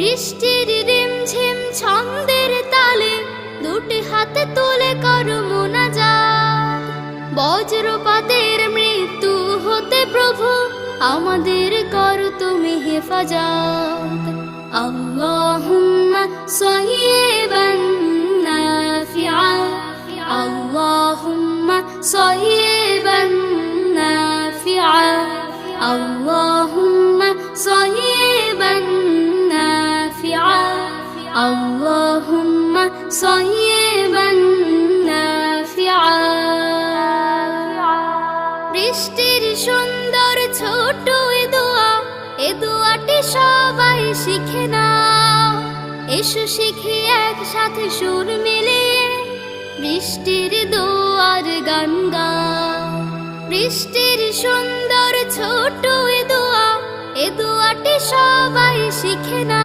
বৃষ্টির রিমঝিম ছন্দের তালে দুটি হাতে তুলে করো মুনাজাত। বজ্রপাতের মৃত্যু হতে প্রভু আমাদের করো তুমি হেফাজত। আল্লাহুম্মা সাইয়্যিবান নাফিআ, আল্লাহুম্মা সাইয়্যিবান নাফিআ, আল্লাহুম্মা সাইয়্যিবান নাফিআ, আল্লাহুম্মা সাইয়্যিবান নাফিআ। বৃষ্টির সুন্দর ছোট এ দোয়াটি সবাই শিখে নাও। এসো শিখি একসাথে সুর মিলিয়ে বৃষ্টির দোয়ার গান গাও। বৃষ্টির সুন্দর ছোট এ দোয়াটি সবাই শিখে নাও।